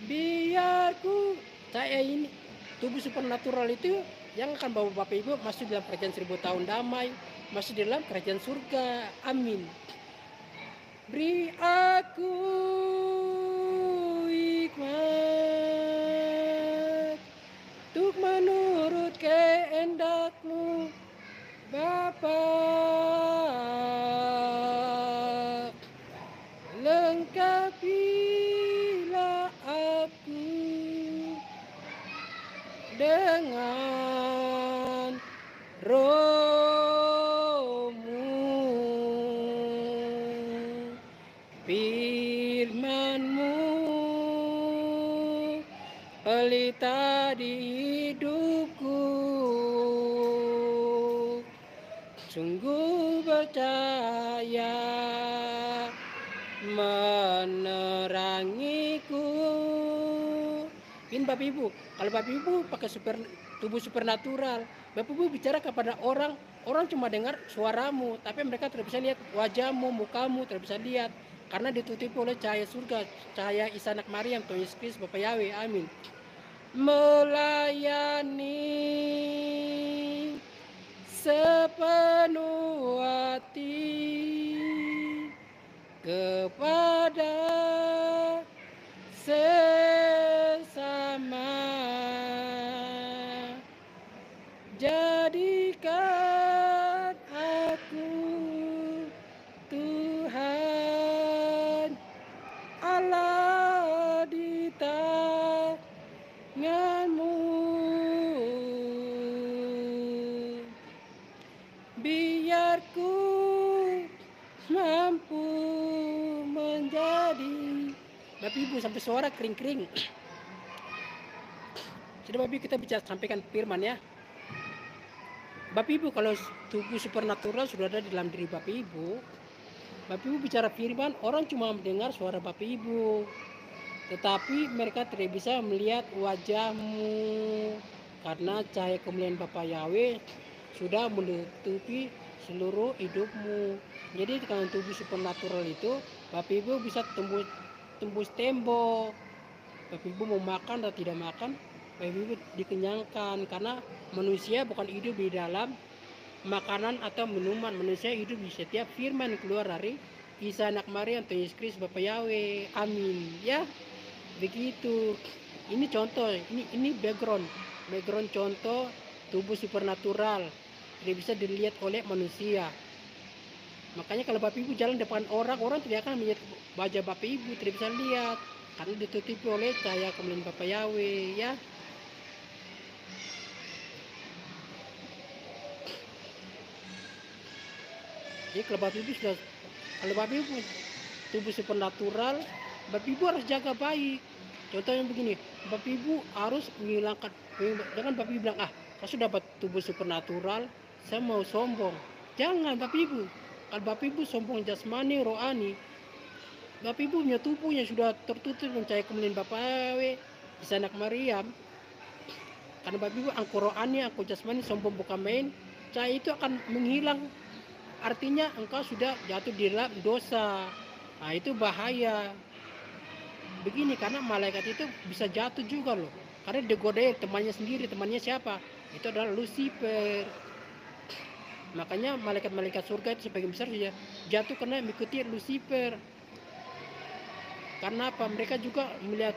Biar ku saya ini tubuh supernatural itu yang akan bawa Bapak Ibu masuk dalam kerajaan 1000 tahun damai, masuk dalam kerajaan surga. Amin. Beri aku hikmat untuk menurut kehendak-Mu, Bapa. Lengkapilah aku dengan roh-Mu, firman-Mu pelita di hidupku, sungguh percaya menerangiku. Ini Bapak Ibu, kalau Bapak Ibu pakai tubuh supernatural, Bapak Ibu bicara kepada orang, orang cuma dengar suaramu, tapi mereka tidak bisa lihat wajahmu, mukamu, tidak bisa lihat. Karena ditutupi oleh cahaya surga, cahaya Isa Anak Maryam, Tuhan Yesus Kristus, Bapa Yahweh, amin. Melayani sepenuh hati kepada sesama, jadikan aku Tuhan Allah di tangan-Mu. Biar ku mampu menjadi. Bapak Ibu sampai suara kering-kering. Sudah Bapak Ibu kita bisa sampaikan firman ya. Bapak Ibu kalau tubuh supernatural sudah ada di dalam diri Bapak Ibu, Bapak Ibu bicara firman, orang cuma mendengar suara Bapak Ibu, tetapi mereka tidak bisa melihat wajahmu, karena cahaya kemuliaan Bapa Yahweh sudah menutupi seluruh hidupmu. Jadi dengan tubuh supernatural itu, Bapak Ibu bisa tembus tembok. Bapak Ibu mau makan atau tidak makan, Bapak Ibu dikenyangkan, karena manusia bukan hidup di dalam makanan atau minuman. Manusia hidup di setiap firman yang keluar dari Isa Anak Maryam, Tuhan Yesus Kristus, Bapa Yahweh, amin. Ya, begitu. Ini contoh, ini background contoh tubuh supernatural tidak bisa dilihat oleh manusia. Makanya kalau Bapak Ibu jalan depan orang, orang tidak akan melihat wajah Bapak Ibu, tidak bisa lihat karena ditutupi oleh cahaya kemuliaan Bapa Yahweh, ya. Jadi kalau Bapak Ibu tubuh supernatural, Bapak Ibu harus jaga baik. Contohnya begini, Bapak Ibu harus menghilangkan, jangan Bapak Ibu bilang, saya sudah dapat tubuh supernatural, saya mau sombong. Jangan Bapak Ibu. Kalau Bapak Ibu sombong jasmani, rohani, Bapak Ibu punya tubuh yang sudah tertutup dengan cahaya kemuliaan Bapa Yahweh, Isa Anak Maryam. Karena Bapak Ibu angko rohani, angko jasmani, sombong bukan main, cahaya itu akan menghilang. Artinya engkau sudah jatuh di dalam dosa. Nah, itu bahaya. Begini, karena malaikat itu bisa jatuh juga loh. Karena digodain temannya sendiri. Temannya siapa? Itu adalah Lucifer. Makanya malaikat-malaikat surga itu sebagian besar saja jatuh karena mengikuti Lucifer. Karena apa? Mereka juga melihat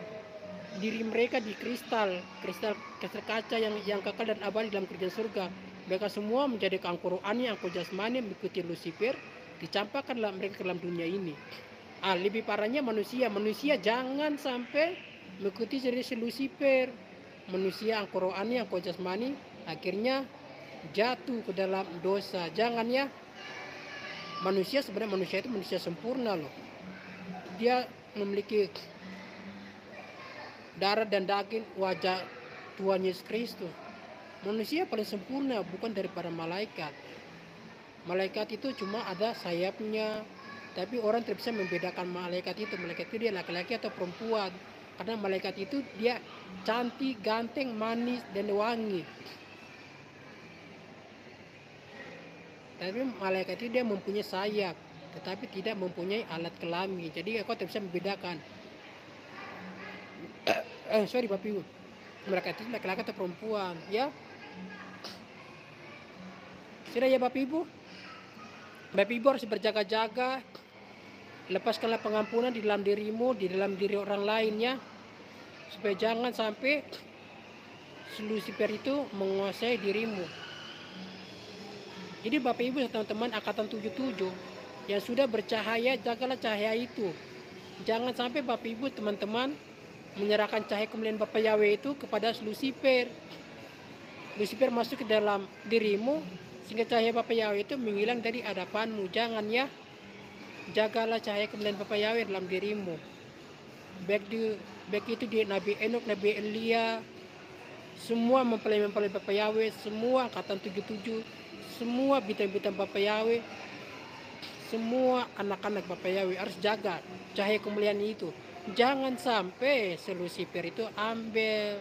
diri mereka di kristal kaca yang kekal dan abadi dalam kerjaan surga. Mereka semua menjadi angko rohani, angko jasmani, mengikuti Lucifer, dicampakkanlah mereka ke dalam dunia ini. Lebih parahnya manusia jangan sampai mengikuti jenis Lucifer. Manusia angko rohani, angko jasmani, akhirnya jatuh ke dalam dosa. Jangan ya. Sebenarnya manusia itu manusia sempurna loh. Dia memiliki darah dan daging wajah Tuhan Yesus Kristus. Manusia paling sempurna, bukan daripada malaikat. Malaikat itu cuma ada sayapnya, tapi orang tidak bisa membedakan malaikat itu dia laki-laki atau perempuan. Karena malaikat itu dia cantik, ganteng, manis, dan wangi. Tapi malaikat itu dia mempunyai sayap, tetapi tidak mempunyai alat kelamin. Jadi kau tidak bisa membedakan. Sorry Bapak Ibu, malaikat itu laki-laki atau perempuan ya. Sudah ya Bapak Ibu, Bapak Ibu harus berjaga-jaga. Lepaskanlah pengampunan di dalam dirimu, di dalam diri orang lainnya, supaya jangan sampai Lucifer itu menguasai dirimu. Jadi Bapak Ibu dan teman-teman angkatan 77 yang sudah bercahaya, jagalah cahaya itu. Jangan sampai Bapak Ibu teman-teman menyerahkan cahaya kemuliaan Bapa Yahweh itu kepada Lucifer. Lucifer masuk ke dalam dirimu sehingga cahaya Bapa Yahweh itu menghilang dari hadapanmu. Jangan ya. Jagalah cahaya kemuliaan Bapa Yahweh dalam dirimu. Baik itu di Nabi Enok, Nabi Elia, semua mempelai Bapa Yahweh, semua angkatan 77, semua bintang-bintang Bapa Yahweh, semua anak-anak Bapa Yahweh harus jaga cahaya kemuliaan itu. Jangan sampai Lucifer itu ambil.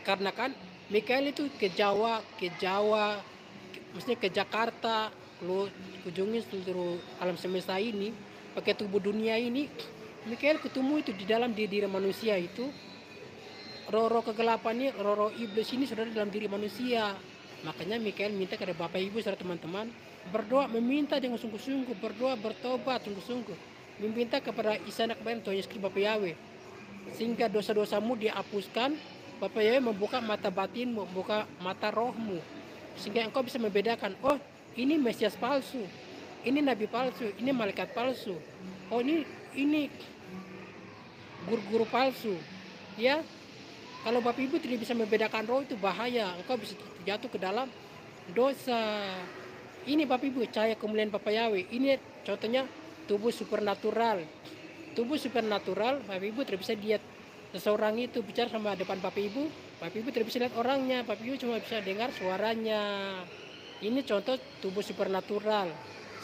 Karena kan Mikael itu ke Jawa, maksudnya ke Jakarta, lu kunjungi seluruh alam semesta ini, pakai tubuh dunia ini. Mikael ketemu itu di dalam diri manusia itu. Roh-roh kegelapan ini, roh-roh iblis ini sudah dalam diri manusia. Makanya Mikael minta kepada Bapak Ibu saudara teman-teman, berdoa, meminta dengan sungguh-sungguh, berdoa, bertobat sungguh-sungguh, meminta kepada Isa anak Tuhan Yesus Bapa Yahweh, sehingga dosa-dosamu dihapuskan. Bapa Yahweh membuka mata batinmu, membuka mata rohmu, sehingga engkau bisa membedakan, oh ini Mesias palsu, ini Nabi palsu, ini malaikat palsu, oh ini guru-guru palsu. Ya, kalau Bapak Ibu tidak bisa membedakan roh itu bahaya, engkau bisa jatuh ke dalam dosa. Ini Bapak Ibu cahaya kemuliaan Bapa Yahweh. Ini contohnya tubuh supernatural. Tubuh supernatural, Bapak Ibu tidak bisa lihat seseorang itu bicara sama depan Bapak Ibu tidak bisa lihat orangnya, Bapak Ibu cuma bisa dengar suaranya. Ini contoh tubuh supernatural.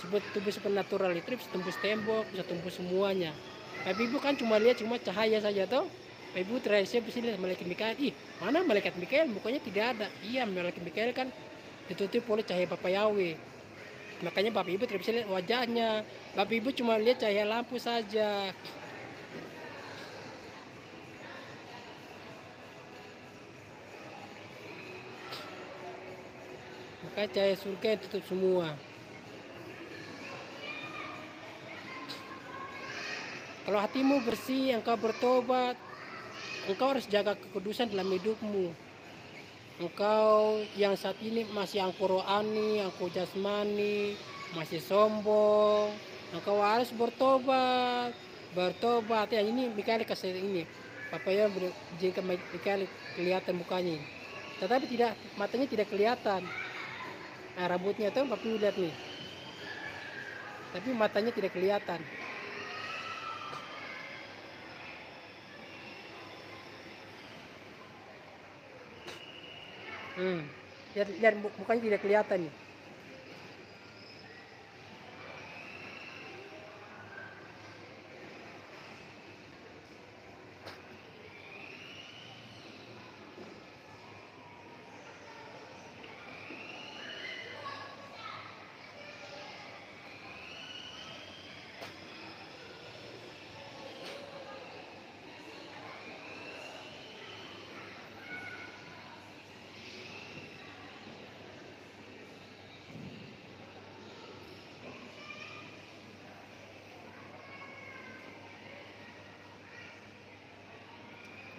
Tubuh supernatural itu bisa tembus tembok, bisa tembus semuanya. Bapak Ibu kan cuma lihat cahaya saja toh. Bapak Ibu terakhir bisa lihat malaikat Mikael. Mana malaikat Mikael? Mukanya tidak ada. Iya, malaikat Mikael kan ditutup oleh cahaya Bapa Yahweh. Makanya Bapak Ibu tidak bisa lihat wajahnya. Bapak Ibu cuma lihat cahaya lampu saja. Maka cahaya surga tutup semua. Kalau hatimu bersih, engkau bertobat, engkau harus jaga kekudusan dalam hidupmu. Engkau yang saat ini masih angkuh rohani, angkuh jasmani, masih sombong, engkau harus bertobat. Ya, ini Mikael kasih ini. Bapak ya jika Mikael kelihatan mukanya, tetapi matanya tidak kelihatan. Nah, rambutnya tuh Bapak lihat nih, tapi matanya tidak kelihatan. Lihat mukanya tidak kelihatan nih.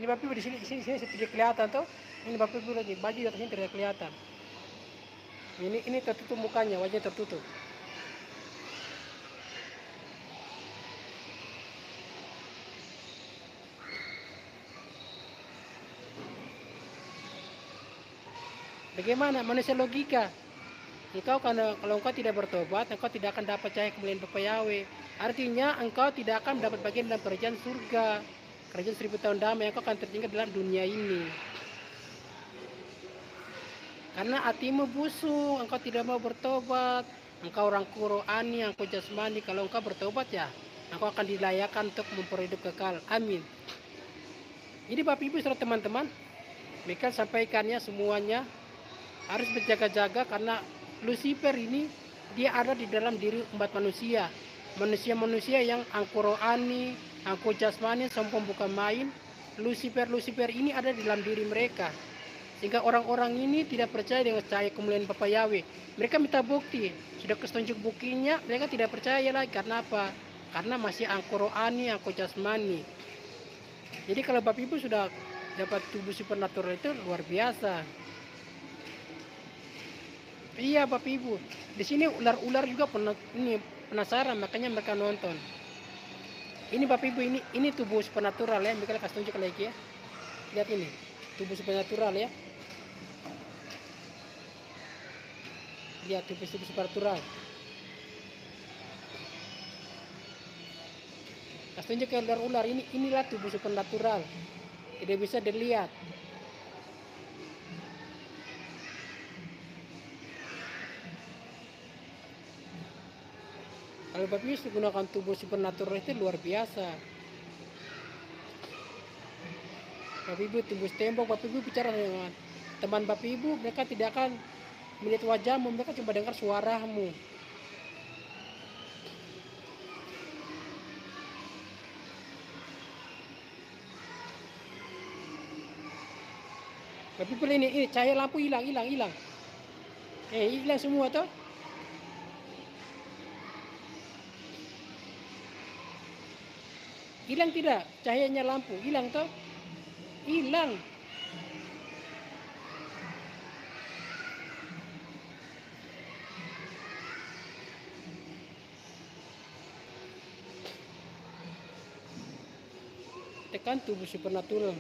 Ini Bapak Ibu di sini tidak kelihatan toh. Ini Bapak Ibu lagi baju di atasnya tidak kelihatan. Ini tertutup mukanya, wajah tertutup. Bagaimana manusia logika? Kalau engkau tidak bertobat, engkau tidak akan dapat cahaya kemuliaan Bapa Yahweh. Artinya engkau tidak akan mendapat bagian dalam kerajaan surga. Kerajaan 1000 tahun damai, engkau akan tertinggal dalam dunia ini. Karena hatimu busuk, engkau tidak mau bertobat. Engkau orang rohani, engkau jasmani. Kalau engkau bertobat ya, engkau akan dilayakkan untuk memperoleh hidup kekal. Amin. Jadi Bapak Ibu saudara teman-teman, Mikael sampaikannya semuanya harus berjaga-jaga karena Lucifer ini dia ada di dalam diri umat manusia. Manusia yang angkuh rohani, angkuh jasmani, sombong bukan main. Lucifer ini ada di dalam diri mereka. Sehingga orang-orang ini tidak percaya dengan cahaya kemuliaan Bapa Yahweh. Mereka minta bukti. Sudah ketunjuk buktinya, mereka tidak percaya lagi. Karena apa? Karena masih angko rohani, angko jasmani. Jadi kalau Bapak Ibu sudah dapat tubuh supernatural itu luar biasa. Iya Bapak Ibu. Di sini ular-ular juga penasaran, makanya mereka nonton. Ini Bapak Ibu, ini tubuh supernatural ya. Mereka kasih tunjuk lagi ya. Lihat ini, tubuh supernatural ya. Lihat tubuh supernatural. Kasih tunjuk ke ular-ular, inilah tubuh supernatural. Tidak bisa dilihat. Kalau Bapak Ibu gunakan tubuh supernatural itu luar biasa. Bapak Ibu tembus tembok, Bapak Ibu bicara dengan teman Bapak Ibu, mereka tidak akan melihat wajahmu, mereka cuma dengar suaramu. Bapak Ibu ini cahaya lampu hilang. Hilang semua toh. Hilang tidak? Cahayanya lampu hilang toh? Hilang. Tekan tubuh supernatural.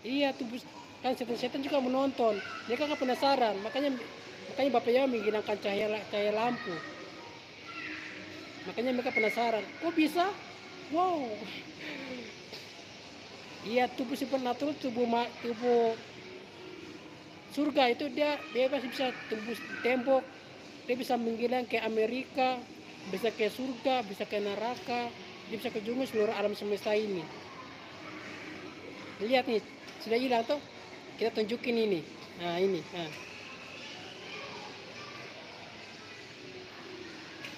Iya, tubuh kan setan-setan juga menonton. Mereka kan penasaran, makanya Bapak Yahweh menghilangkan cahaya lampu. Makanya mereka penasaran. Oh bisa? Wow. Iya, tubuh supernatural, tubuh surga itu dia bebas, bisa tembus tembok, dia bisa menghilang ke Amerika, bisa ke surga, bisa ke neraka, dia bisa ke jurus seluruh alam semesta ini. Lihat nih, sudah hilang tuh. Kita tunjukin ini. Nah ini. Nah.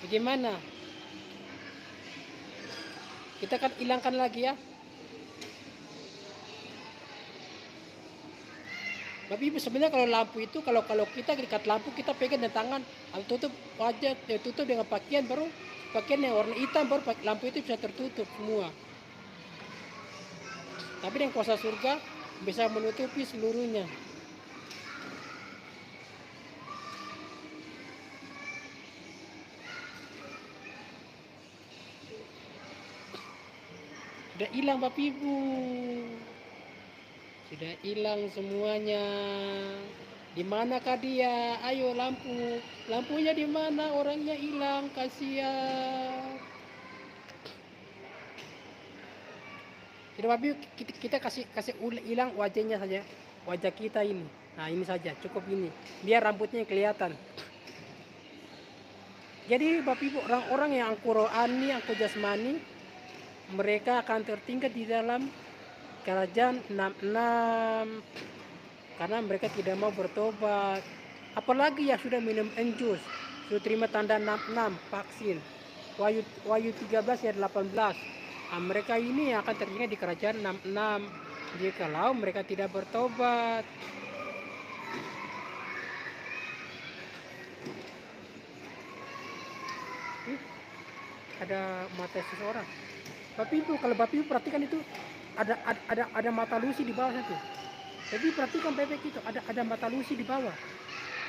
Bagaimana? Kita akan hilangkan lagi ya. Tapi sebenarnya kalau lampu itu, kalau kita dekat lampu, kita pegang dengan tangan, tutup wajah, tutup dengan pakaian, baru pakaian yang warna hitam, baru lampu itu bisa tertutup semua. Tapi dengan kuasa surga bisa menutupi seluruhnya. Sudah hilang Bapak Ibu. Sudah hilang semuanya. Di manakah dia? Ayo lampu. Lampunya di mana? Orangnya hilang, kasihan. Jadi Bapak Ibu, kita kasih hilang wajahnya saja. Wajah kita ini. Nah, ini saja, cukup ini. Biar rambutnya kelihatan. Jadi Bapak Ibu, orang-orang yang angku rohani, angku jasmani, mereka akan tertinggal di dalam kerajaan 66 karena mereka tidak mau bertobat. Apalagi yang sudah minum enjus, sudah terima tanda 66 vaksin. Wahyu 13 ayat 18. Nah, mereka ini akan tertinggal di kerajaan 66 jikalau mereka tidak bertobat. Ada mata seseorang. Bapak Ibu, kalau Bapak Ibu perhatikan itu ada mata lusi di bawah itu. Jadi perhatikan bebek itu, ada mata lusi di bawah.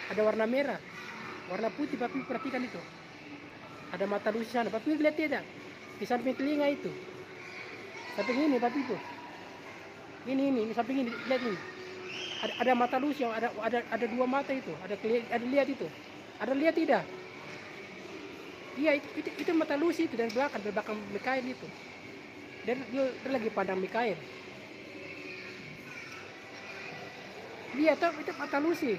Ada warna merah, warna putih. Bapak Ibu perhatikan itu. Ada mata lusi sana. Bapak Ibu lihat tidak? Di samping telinga itu. Samping ini Bapak Ibu. Ini samping ini, lihat ini. Ada mata lusi, ada dua mata itu. Ada lihat itu. Ada lihat tidak? Iya, itu mata lusi itu dari belakang Mikael itu. Dia lagi pandang Mikael. Lihat tuh, itu mata lusi.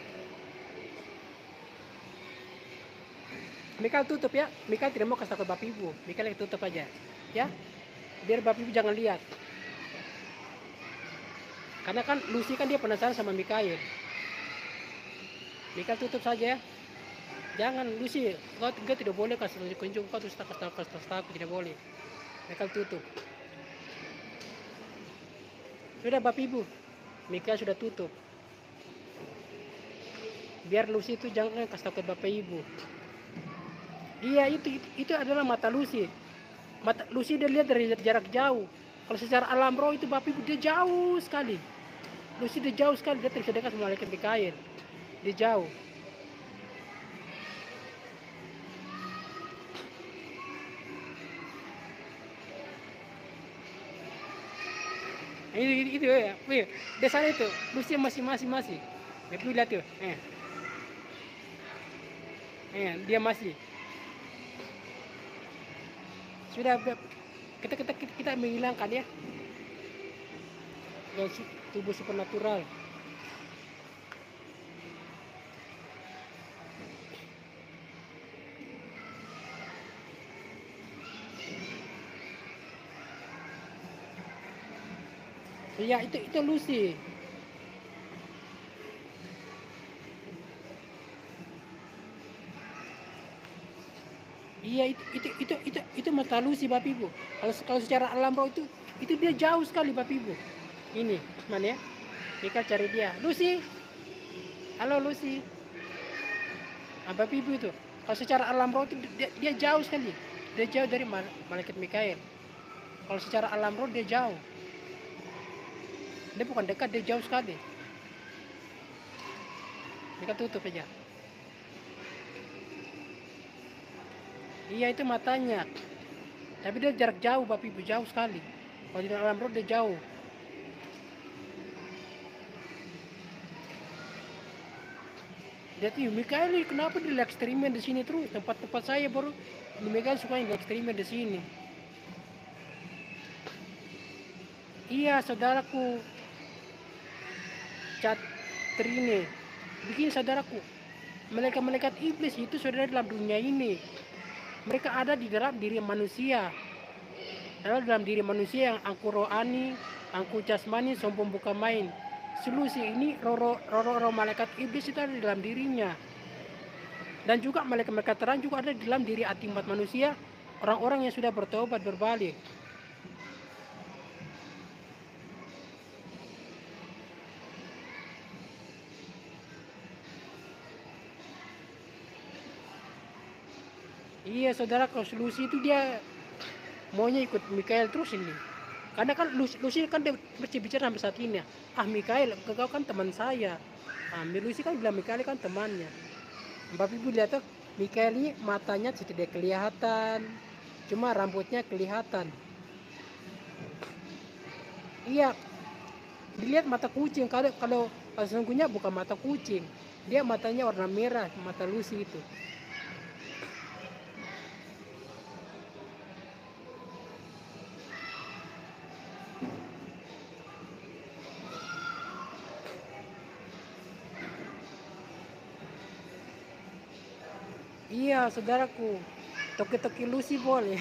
Mikael tutup ya. Mikael tidak mau kasih tahu Bapak Ibu. Mikael tutup aja, ya. Biar Bapak Ibu jangan lihat. Karena kan Lucy kan dia penasaran sama Mikael. Mikael tutup saja ya. Jangan Lucy, kau tidak boleh kasih kunjung, kau terus takut tidak boleh. Mikael tutup. Sudah Bapak Ibu, Mikael sudah tutup. Biar Lucy itu jangan kasih tahu ke Bapak Ibu. Iya, itu adalah mata Lucy. Mata Lucy dia lihat dari jarak jauh. Kalau secara alam roh itu Bapak Ibu dia jauh sekali. Lucy dia jauh sekali, dia tidak bisa dekat sama malaikat Mikael. Dia jauh. Itu ya, di sana itu Lucy masih. Bapak Ibu lihat tuh, dia masih. Sudah kita menghilangkan ya yang tubuh supernatural. Ya itu Lucy. Iya itu mata Lucy Bapak Ibu. Kalau secara alam roh itu dia jauh sekali Bapak Ibu. Ini mana ya? Kita cari dia. Lucy. Halo Lucy. Bapak Ibu itu. Kalau secara alam roh itu dia jauh sekali. Dia jauh dari malaikat Mikael. Kalau secara alam roh dia jauh. Dia bukan dekat, dia jauh sekali. Kita tutup aja. Iya itu matanya. Tapi dia jarak jauh Bapak Ibu, jauh sekali. Kalau di dalam roh dia jauh. Jadi Mikael kenapa dia eksperimen di sini terus? Tempat-tempat saya baru Mikael suka yang eksperimen di sini. Iya saudaraku, Catrine, begini saudaraku, malaikat-malaikat iblis itu saudara dalam dunia ini. Mereka ada di dalam diri manusia. Dalam diri manusia yang angku rohani, angku jasmani, sombong bukan main. Solusi ini roh malaikat iblis itu ada di dalam dirinya. Dan juga malaikat-malaikat terang juga ada di dalam diri atimat manusia, orang-orang yang sudah bertobat berbalik. Iya saudara, kalau solusi itu dia maunya ikut Mikael terus ini. Karena kan Lucy kan dia berbicara sampai saat ini. Mikael, kau kan teman saya. Lucy kan bilang Mikael kan temannya. Bapak Ibu lihat tuh, Mikael ini matanya tidak kelihatan, cuma rambutnya kelihatan. Iya, dilihat mata kucing. Kalau sesungguhnya bukan mata kucing, dia matanya warna merah, mata Lucy itu. Iya saudaraku, toki-toki Lucy boleh.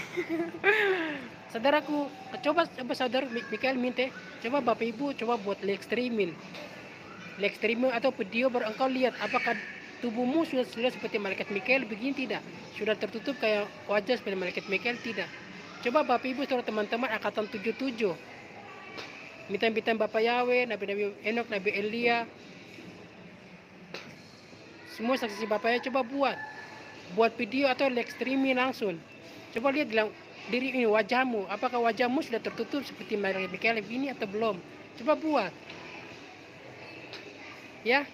Saudaraku, coba saudara Mikael minta, coba Bapak Ibu coba buat live streaming atau video baru engkau lihat apakah tubuhmu sudah seperti malaikat Mikael begini tidak, sudah tertutup kayak wajah seperti malaikat Mikael tidak. Coba Bapak Ibu saudara teman-teman angkatan 77, bintang-bintang Bapak Yahweh, Nabi Enok, Nabi Elia, semua saksi Bapak Yahweh, coba buat video atau live streaming langsung. Coba lihat dalam diri ini wajahmu, apakah wajahmu sudah tertutup seperti malaikat Mikael ini atau belum. Coba buat ya.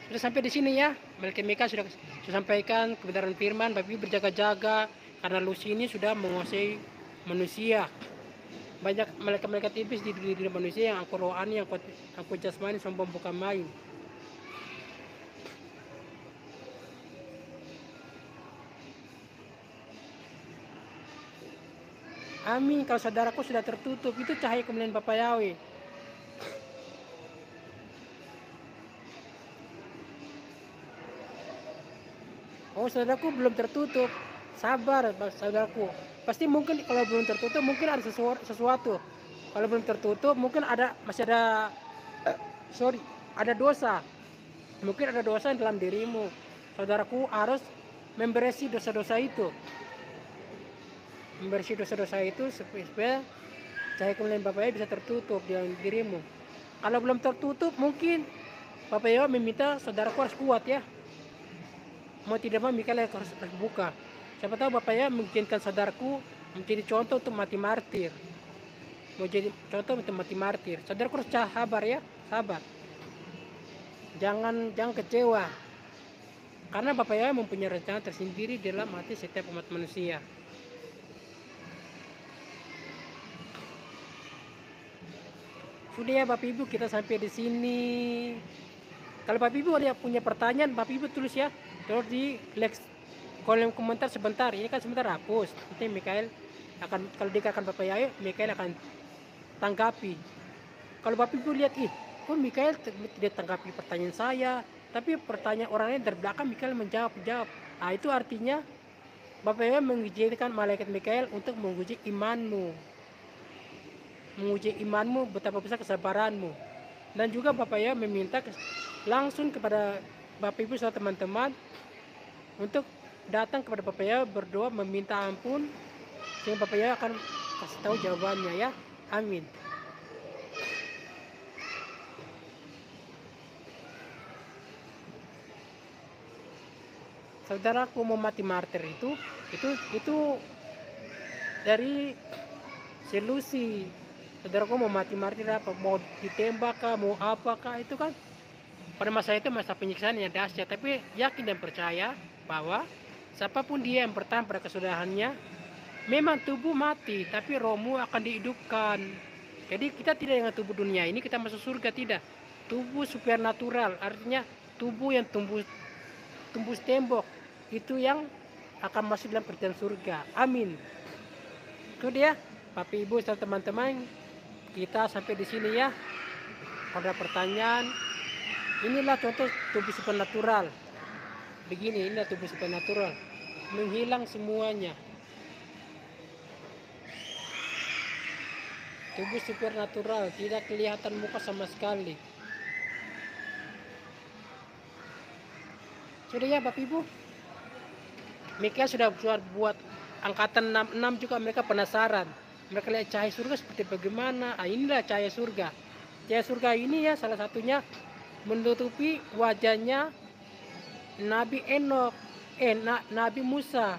Sudah sampai di sini ya, malaikat Mikael sudah sampaikan kebenaran firman. Bapak Ibu berjaga-jaga karena Lucy ini sudah menguasai manusia. Banyak malaikat-malaikat iblis di diri manusia yang angku rohani, yang angku jasmani, sombong bukan main. Amin. Kalau saudaraku sudah tertutup, itu cahaya kemuliaan Bapa Yahweh. Oh, saudaraku belum tertutup. Sabar, saudaraku. Pasti mungkin kalau belum tertutup mungkin ada sesuatu. Kalau belum tertutup mungkin masih ada ada dosa. Mungkin ada dosa dalam dirimu. Saudaraku harus memberesi dosa-dosa itu. Membersih dosa-dosa itu supaya cahaya kemuliaan Bapa Yahweh bisa tertutup di dalam dirimu. Kalau belum tertutup, mungkin Bapa Yahweh meminta saudaraku harus kuat ya. Mau tidak mau Mikael harus buka. Siapa tahu Bapa Yahweh mengizinkan saudaraku menjadi contoh untuk mati martir. Mau jadi contoh untuk mati martir. Saudaraku harus sabar ya, sabar. Jangan kecewa. Karena Bapa Yahweh mempunyai rencana tersendiri dalam hati setiap umat manusia. Sudah ya Bapak Ibu, kita sampai di sini. Kalau Bapak Ibu ada punya pertanyaan, Bapak Ibu tulis ya. Terus di kolom komentar sebentar. Ini kan sebentar hapus. Nanti Mikael akan, kalau dikatakan Bapak Yahweh, Mikael akan tanggapi. Kalau Bapak Ibu lihat, kok Mikael tidak tanggapi pertanyaan saya, tapi pertanyaan orang lain dari belakang Mikael menjawab. Nah, itu artinya Bapak Yahweh mengizinkan malaikat Mikael untuk menguji imanmu. Menguji imanmu, betapa besar kesabaranmu. Dan juga Bapak Yahweh meminta langsung kepada Bapak Ibu serta teman-teman untuk datang kepada Bapak Yahweh berdoa meminta ampun, sehingga Bapak Yahweh akan kasih tahu jawabannya ya. Amin. Saudaraku, mau mati martir itu dari solusi. Saudaraku mau mati martir apa? Mau ditembak kah? Mau apakah? Itu kan pada masa itu masa penyiksaan yang dahsyat. Tapi yakin dan percaya bahwa siapapun dia yang bertahan pada kesudahannya, memang tubuh mati, tapi rohmu akan dihidupkan. Jadi kita tidak dengan tubuh dunia ini kita masuk surga, tidak. Tubuh supernatural, artinya tubuh yang tumbuh tembok, itu yang akan masuk dalam kerjaan surga. Amin. Itu dia Bapak Ibu serta teman-teman, kita sampai di sini ya. Kalau ada pertanyaan, inilah contoh tubuh supernatural. Begini, inilah tubuh supernatural, menghilang semuanya. Tubuh supernatural, tidak kelihatan muka sama sekali. Sudah ya Bapak Ibu, Mikael sudah buat angkatan 66 juga. Mereka penasaran, mereka lihat cahaya surga seperti bagaimana. Inilah cahaya surga. Cahaya surga ini ya salah satunya menutupi wajahnya Nabi Enok, Nabi Musa.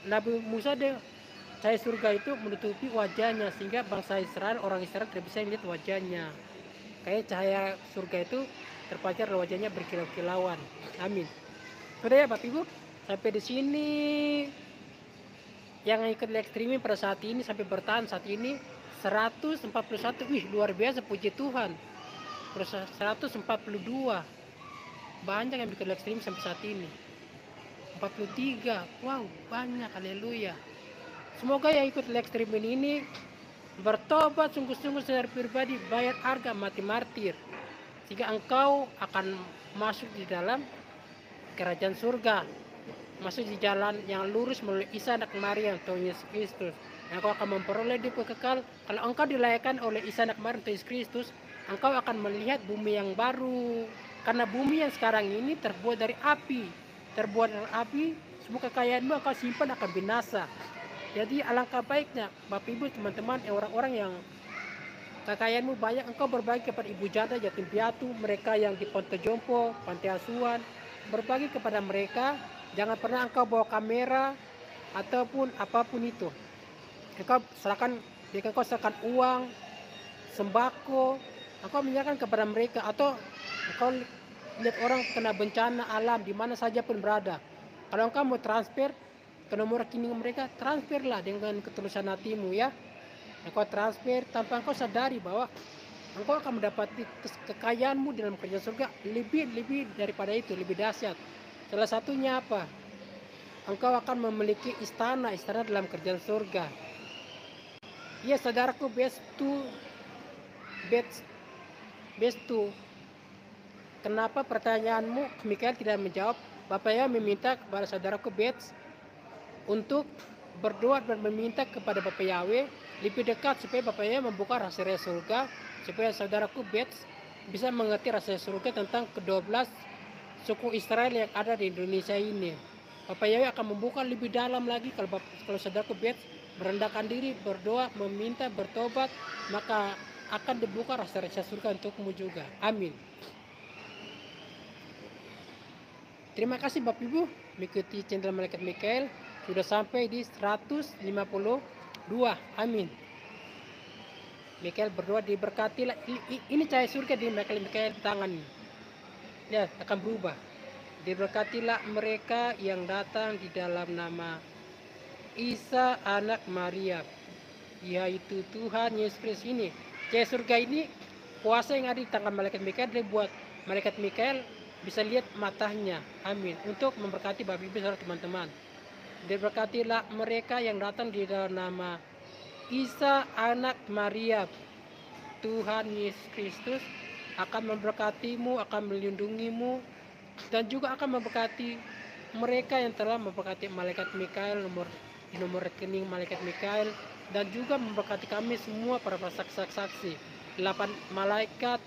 Nabi Musa deh, cahaya surga itu menutupi wajahnya sehingga bangsa Israel, orang Israel tidak bisa melihat wajahnya. Kayak cahaya surga itu terpancar dari wajahnya berkilau-kilauan. Amin. Sudah ya Bapak Ibu, sampai di sini yang ikut live streaming pada saat ini sampai bertahan saat ini 141. Wih, luar biasa, puji Tuhan. 142. Banyak yang ikut live streaming sampai saat ini. 43. Wow, banyak, haleluya. Semoga yang ikut live streaming ini bertobat sungguh-sungguh secara pribadi, bayar harga mati martir, sehingga engkau akan masuk di dalam kerajaan surga, masuk di jalan yang lurus melalui Isa anak Maria Tuhan Yesus Kristus. Engkau akan memperoleh hidup kekal. Kalau engkau dilayakkan oleh Isa anak Maria Tuhan Yesus Kristus, engkau akan melihat bumi yang baru. Karena bumi yang sekarang ini terbuat dari api. Semua kekayaanmu engkau simpan akan binasa. Jadi alangkah baiknya Bapak Ibu teman-teman, orang-orang yang kekayaanmu banyak, engkau berbagi kepada ibu janda, yatim piatu, mereka yang di Ponto Jompo, panti asuhan, berbagi kepada mereka. Jangan pernah engkau bawa kamera ataupun apapun itu. Engkau serahkan uang, sembako, engkau menyerahkan kepada mereka. Atau engkau lihat orang kena bencana alam di mana saja pun berada. Kalau engkau mau transfer ke nomor rekening mereka, transferlah dengan ketulusan hatimu ya. Engkau transfer tanpa engkau sadari bahwa engkau akan mendapati kekayaanmu dalam kerajaan surga lebih daripada itu, lebih dahsyat. Salah satunya apa? Engkau akan memiliki istana dalam kerajaan surga. Ya saudaraku, best two. Kenapa pertanyaanmu Mikael tidak menjawab? Bapak ya meminta kepada saudaraku Bets untuk berdoa dan meminta kepada Bapak Yahweh lebih dekat supaya Bapak Yahweh membuka rahasia surga, supaya saudaraku Bets bisa mengerti rahasia surga tentang ke-12 suku Israel yang ada di Indonesia ini. Bapak Yahweh akan membuka lebih dalam lagi kalau saudaraku Bets merendahkan diri, berdoa, meminta, bertobat, maka akan dibuka rasa-rasa surga untukmu juga. Amin. Terima kasih Bapak Ibu mengikuti channel Malaikat Mikael. Sudah sampai di 152. Amin. Mikael berdoa diberkatilah. Ini cahaya surga di Mikael tangan. Ya, akan berubah. Diberkatilah mereka yang datang di dalam nama Isa anak Maria, yaitu Tuhan Yesus Kristus ini. Cahaya surga ini kuasa yang ada di tangan Malaikat Mikael, dia buat Malaikat Mikael bisa lihat matanya. Amin. Untuk memberkati Bapak Ibu saudara teman-teman. Diberkatilah mereka yang datang di dalam nama Isa anak Maria. Tuhan Yesus Kristus akan memberkatimu, akan melindungimu, dan juga akan memberkati mereka yang telah memberkati Malaikat Mikael, nomor rekening Malaikat Mikael, dan juga memberkati kami semua para saksi-saksi 8 malaikat,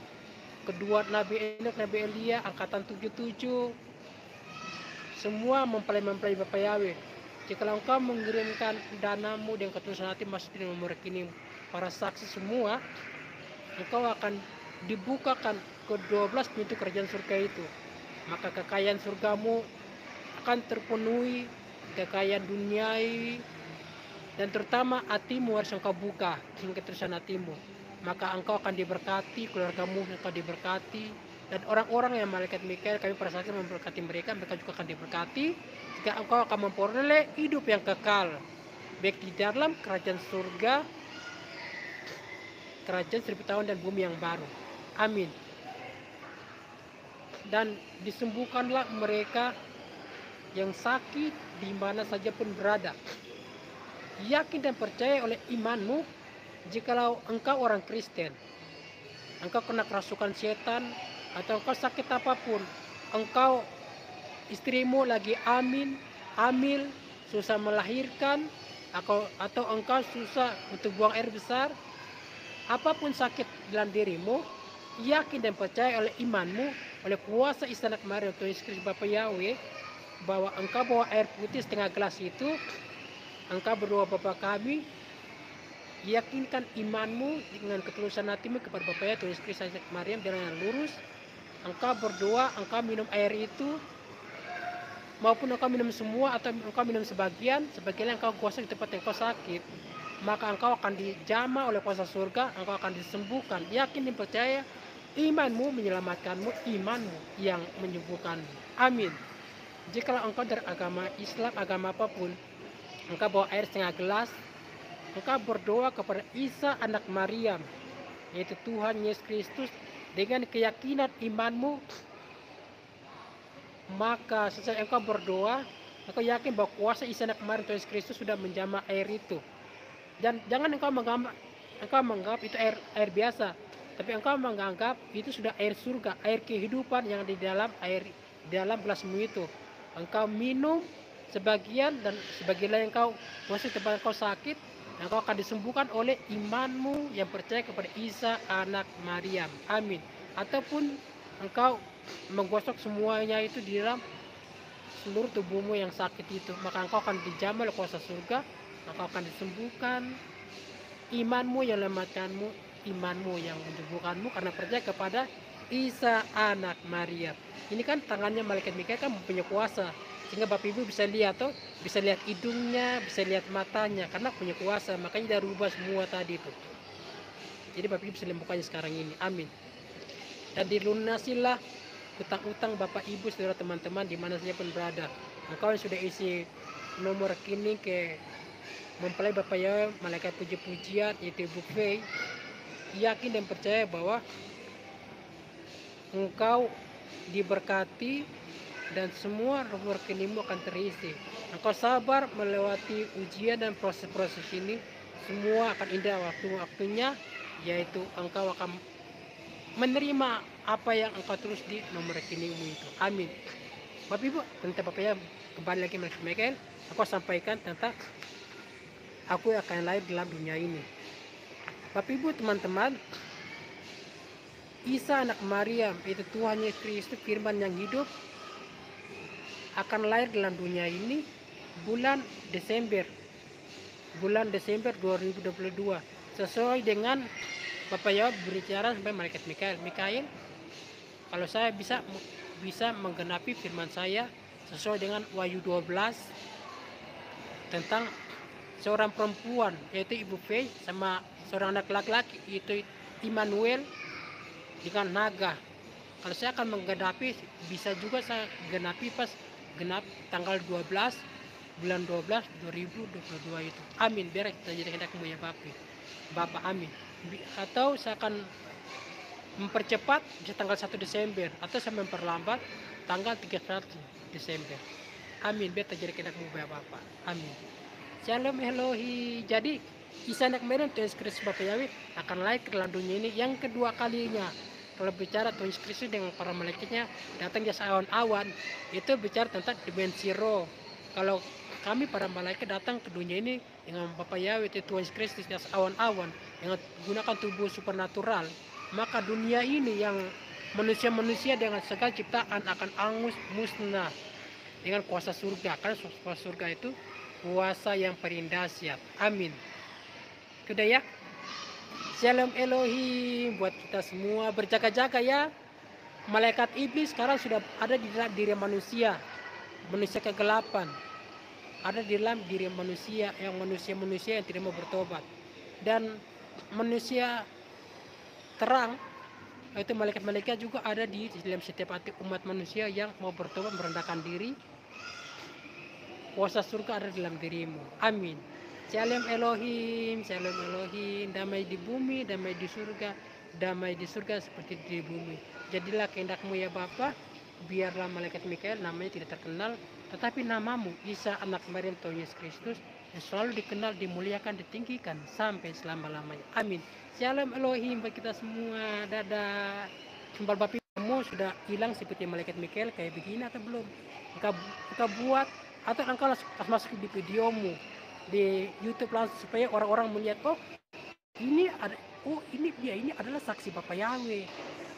kedua Nabi Enoch, Nabi Elia, angkatan 77, semua mempelai Bapak Yahweh. Jika engkau mengirimkan danamu dengan ketulusan hati masuk di nomor rekening para saksi semua, engkau akan dibukakan ke 12 pintu kerajaan surga itu. Maka kekayaan surgamu akan terpenuhi, kekayaan duniai, dan terutama hatimu harus engkau buka dengan ketulusan hatimu. Maka engkau akan diberkati, keluargamu akan diberkati, dan orang-orang yang Malaikat Mikael, kami para saksi memberkati mereka juga akan diberkati. Jika engkau akan memperoleh hidup yang kekal, baik di dalam kerajaan surga, kerajaan 1000 tahun dan bumi yang baru. Amin. Dan disembuhkanlah mereka yang sakit di mana saja pun berada. Yakin dan percaya oleh imanmu, jikalau engkau orang Kristen, engkau kena kerasukan setan, atau engkau sakit apapun, engkau istrimu lagi hamil, susah melahirkan, atau engkau susah untuk buang air besar, apapun sakit dalam dirimu, yakin dan percaya oleh imanmu, oleh kuasa Isa anak Maria, Tuhan Yesus Kristus Bapa Yahweh, bahwa engkau bawa air putih setengah gelas itu, engkau berdoa Bapa kami, yakinkan imanmu dengan ketulusan hatimu kepada Bapa Yahweh, Tuhan Yesus Kristus anak Maria, dengan lurus, engkau berdoa, engkau minum air itu, maupun engkau minum semua atau engkau minum sebagian engkau kuasa di tempat yang kau sakit, maka engkau akan dijamah oleh kuasa surga, engkau akan disembuhkan. Yakin dan percaya, imanmu menyelamatkanmu, imanmu yang menyembuhkanmu. Amin. Jika engkau dari agama Islam, agama apapun, engkau bawa air setengah gelas, engkau berdoa kepada Isa anak Maryam, yaitu Tuhan Yesus Kristus, dengan keyakinan imanmu, maka setelah engkau berdoa, engkau yakin bahwa kuasa Isa anak Maryam, Tuhan Yesus Kristus sudah menjamah air itu. Dan jangan engkau menganggap itu air biasa, tapi engkau menganggap itu sudah air surga, air kehidupan yang di dalam gelasmu itu. Engkau minum sebagian, dan sebagian lain engkau masuk tempat engkau sakit, engkau akan disembuhkan oleh imanmu yang percaya kepada Isa anak Maryam. Amin. Ataupun engkau menggosok semuanya itu di dalam seluruh tubuhmu yang sakit itu, maka engkau akan dijamah oleh kuasa surga, engkau akan disembuhkan. Imanmu yang menyelamatkanmu, imanmu yang menyembuhkanmu, karena percaya kepada Isa anak Maria. Ini kan tangannya Malaikat Mikael kan mempunyai kuasa, sehingga Bapak Ibu bisa lihat bisa lihat hidungnya, bisa lihat matanya, karena punya kuasa, makanya dia rubah semua tadi itu. Jadi Bapak Ibu bisa lihat sekarang ini. Amin. Dan dilunasilah utang-utang Bapak Ibu saudara teman-teman di mana saja pun berada. Engkau yang sudah isi nomor rekening ke mempelai Bapak Yahweh, malaikat puji-pujian, yaitu Ibu Fei, yakin dan percaya bahwa engkau diberkati dan semua nomor rekeningmu akan terisi. Engkau sabar melewati ujian dan proses-proses ini, semua akan indah waktu-waktunya, yaitu engkau akan menerima apa yang engkau tulis di nomor rekeningmu itu. Amin. Bapak Ibu, tentang Bapak ya, kembali lagi Malaikat Mikael, aku sampaikan tentang aku akan lahir dalam dunia ini. Bapak Ibu teman-teman, Isa anak Maryam, itu Tuhan Yesus Kristus, firman yang hidup, akan lahir dalam dunia ini bulan Desember bulan Desember 2022 sesuai dengan Bapak Yahweh berbicara sampai malaikat Mikael. Kalau saya bisa menggenapi firman saya sesuai dengan Wahyu 12 tentang seorang perempuan yaitu Ibu Faye sama seorang anak laki-laki yaitu Immanuel dengan naga. Kalau saya akan menggenapi, bisa juga saya genapi pas genap tanggal 12 bulan 12 2022 itu. Amin. Biar kita jadi kehendakmu ya Bapak. Amin. Atau saya akan mempercepat bisa tanggal 1 Desember atau saya memperlambat tanggal 31 Desember. Amin. Biar terjadi kehendakmu ya Bapak. Amin. Shalom Elohi. Jadi kisah anak kemarin Tuhan Yesus Kristus Bapak Yahweh akan lahir ke dalam dunia ini yang kedua kalinya. Kalau bicara Tuhan Yesus Kristus dengan para malaikatnya datang di awan-awan, itu bicara tentang dimensi roh. Kalau kami para malaikat datang ke dunia ini dengan Bapak Yahweh itu Tuhan Yesus Kristus di atas awan-awan dengan gunakan tubuh supernatural, maka dunia ini yang manusia-manusia dengan segala ciptaan akan angus musnah dengan kuasa surga. Karena kuasa surga itu kuasa yang paling dahsyat. Amin. Sudah ya. Shalom Elohim buat kita semua, berjaga-jaga ya. Malaikat iblis sekarang sudah ada di dalam diri manusia. Manusia kegelapan. Ada di dalam diri manusia yang tidak mau bertobat. Dan manusia terang itu malaikat-malaikat juga ada di dalam setiap hati umat manusia yang mau bertobat, merendahkan diri. Kuasa surga ada dalam dirimu. Amin. Shalom Elohim, shalom Elohim, damai di bumi, damai di surga seperti di bumi. Jadilah kehendakmu ya Bapa, biarlah malaikat Mikael namanya tidak terkenal, tetapi namamu Isa anak Maryam Tuhan Yesus Kristus yang selalu dikenal, dimuliakan, ditinggikan sampai selama-lamanya. Amin. Shalom Elohim bagi kita semua. Dadah. Sumpah Bapak kamu sudah hilang seperti malaikat Mikael kayak begini atau belum? Engkau buat atau engkau masuk di videomu di YouTube langsung supaya orang-orang melihat ini dia adalah saksi Bapak Yahweh.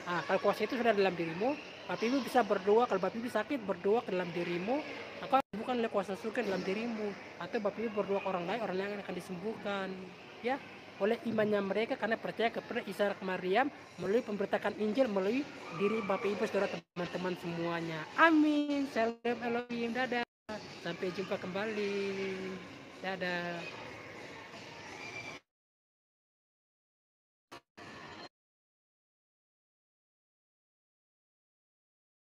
Nah, kalau kuasa itu sudah dalam dirimu, Bapak Ibu bisa berdoa. Kalau Bapak Ibu sakit, berdoa ke dalam dirimu, maka bukan oleh kuasa surga dalam dirimu. Atau Bapak Ibu berdoa ke orang lain akan disembuhkan ya oleh imannya mereka karena percaya kepada Isa anak Maryam melalui pemberitakan Injil melalui diri Bapak Ibu saudara teman-teman semuanya. Amin. Shalom Elohim. Dadah. Sampai jumpa kembali. Dadah.